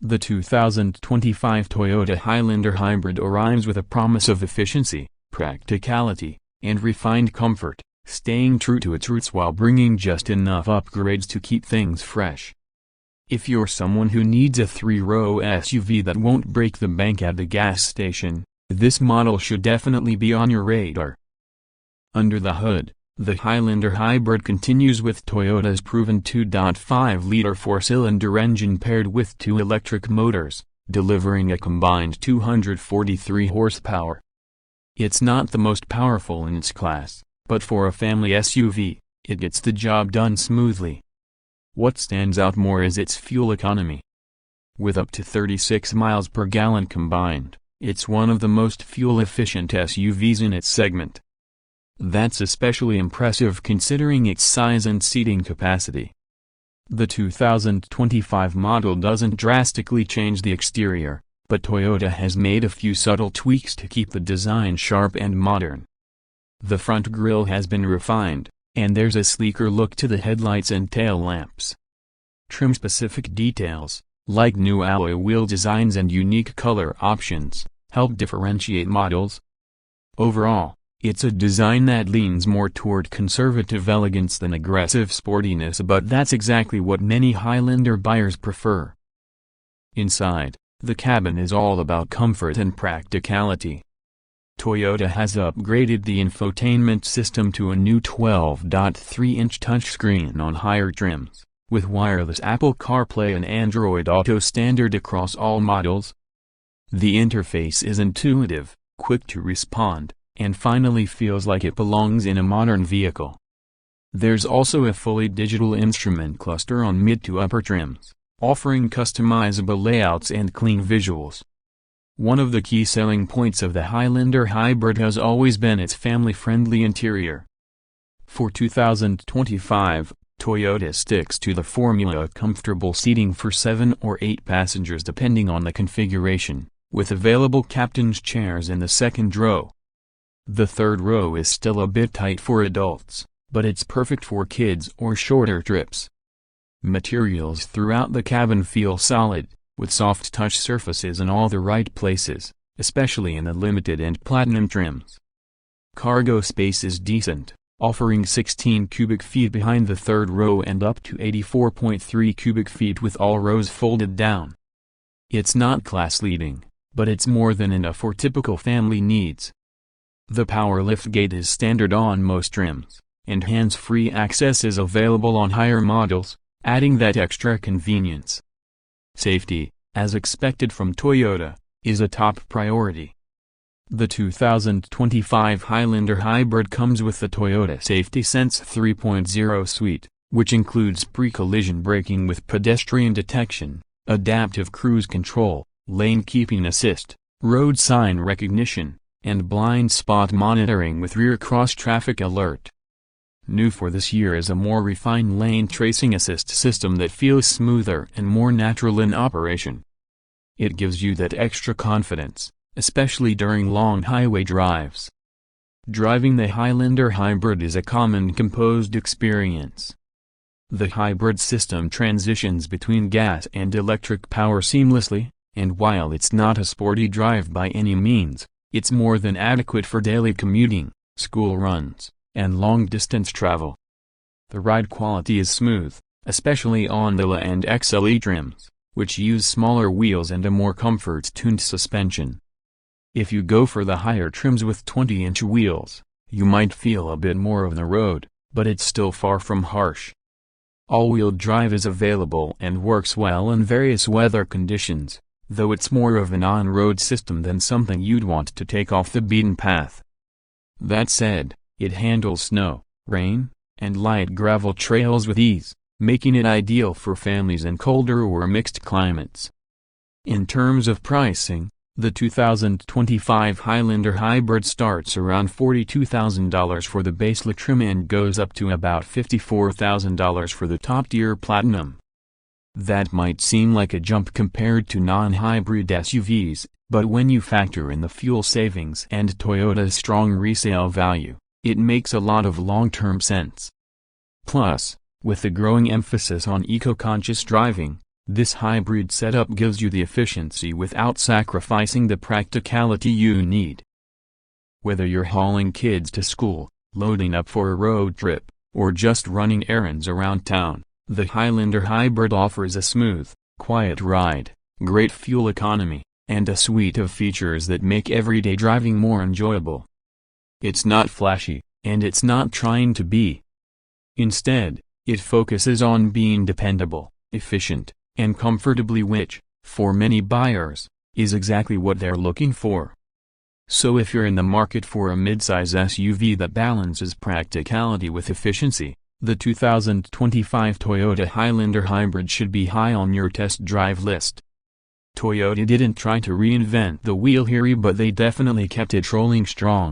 The 2025 Toyota Highlander Hybrid arrives with a promise of efficiency, practicality, and refined comfort, staying true to its roots while bringing just enough upgrades to keep things fresh. If you're someone who needs a 3-row SUV that won't break the bank at the gas station, this model should definitely be on your radar. Under the hood, the Highlander Hybrid continues with Toyota's proven 2.5-liter 4-cylinder engine paired with 2 electric motors, delivering a combined 243 horsepower. It's not the most powerful in its class, but for a family SUV, it gets the job done smoothly. What stands out more is its fuel economy. With up to 36 miles per gallon combined, it's one of the most fuel-efficient SUVs in its segment. That's especially impressive considering its size and seating capacity. The 2025 model doesn't drastically change the exterior, but Toyota has made a few subtle tweaks to keep the design sharp and modern. The front grille has been refined, and there's a sleeker look to the headlights and tail lamps. Trim-specific details, like new alloy wheel designs and unique color options, help differentiate models. Overall, it's a design that leans more toward conservative elegance than aggressive sportiness, but that's exactly what many Highlander buyers prefer. Inside, the cabin is all about comfort and practicality. Toyota has upgraded the infotainment system to a new 12.3-inch touchscreen on higher trims, with wireless Apple CarPlay and Android Auto standard across all models. The interface is intuitive, quick to respond, and finally feels like it belongs in a modern vehicle. There's also a fully digital instrument cluster on mid to upper trims, offering customizable layouts and clean visuals. One of the key selling points of the Highlander Hybrid has always been its family-friendly interior. For 2025, Toyota sticks to the formula of comfortable seating for 7 or 8 passengers depending on the configuration, with available captain's chairs in the second row. The third row is still a bit tight for adults, but it's perfect for kids or shorter trips. Materials throughout the cabin feel solid, with soft touch surfaces in all the right places, especially in the limited and platinum trims. Cargo space is decent, offering 16 cubic feet behind the third row and up to 84.3 cubic feet with all rows folded down. It's not class-leading, but it's more than enough for typical family needs. The power liftgate is standard on most trims, and hands-free access is available on higher models, adding that extra convenience. Safety, as expected from Toyota, is a top priority. The 2025 Highlander Hybrid comes with the Toyota Safety Sense 3.0 suite, which includes pre-collision braking with pedestrian detection, adaptive cruise control, lane keeping assist, road sign recognition, and blind spot monitoring with rear cross-traffic alert. New for this year is a more refined lane tracing assist system that feels smoother and more natural in operation. It gives you that extra confidence, especially during long highway drives. Driving the Highlander Hybrid is a calm and composed experience. The hybrid system transitions between gas and electric power seamlessly, and while it's not a sporty drive by any means, it's more than adequate for daily commuting, school runs, and long-distance travel. The ride quality is smooth, especially on the LE and XLE trims, which use smaller wheels and a more comfort-tuned suspension. If you go for the higher trims with 20-inch wheels, you might feel a bit more of the road, but it's still far from harsh. All-wheel drive is available and works well in various weather conditions, though it's more of an on-road system than something you'd want to take off the beaten path. That said, it handles snow, rain, and light gravel trails with ease, making it ideal for families in colder or mixed climates. In terms of pricing, the 2025 Highlander Hybrid starts around $42,000 for the base trim and goes up to about $54,000 for the top-tier Platinum. That might seem like a jump compared to non-hybrid SUVs, but when you factor in the fuel savings and Toyota's strong resale value, it makes a lot of long-term sense. Plus, with the growing emphasis on eco-conscious driving, This hybrid setup gives you the efficiency without sacrificing the practicality you need. Whether you're hauling kids to school, loading up for a road trip, or just running errands around town, the Highlander Hybrid offers a smooth, quiet ride, great fuel economy, and a suite of features that make everyday driving more enjoyable. It's not flashy, and it's not trying to be. Instead, it focuses on being dependable, efficient, and comfortably, which, for many buyers, is exactly what they're looking for. So if you're in the market for a midsize SUV that balances practicality with efficiency, the 2025 Toyota Highlander Hybrid should be high on your test drive list. Toyota didn't try to reinvent the wheel here, but they definitely kept it rolling strong.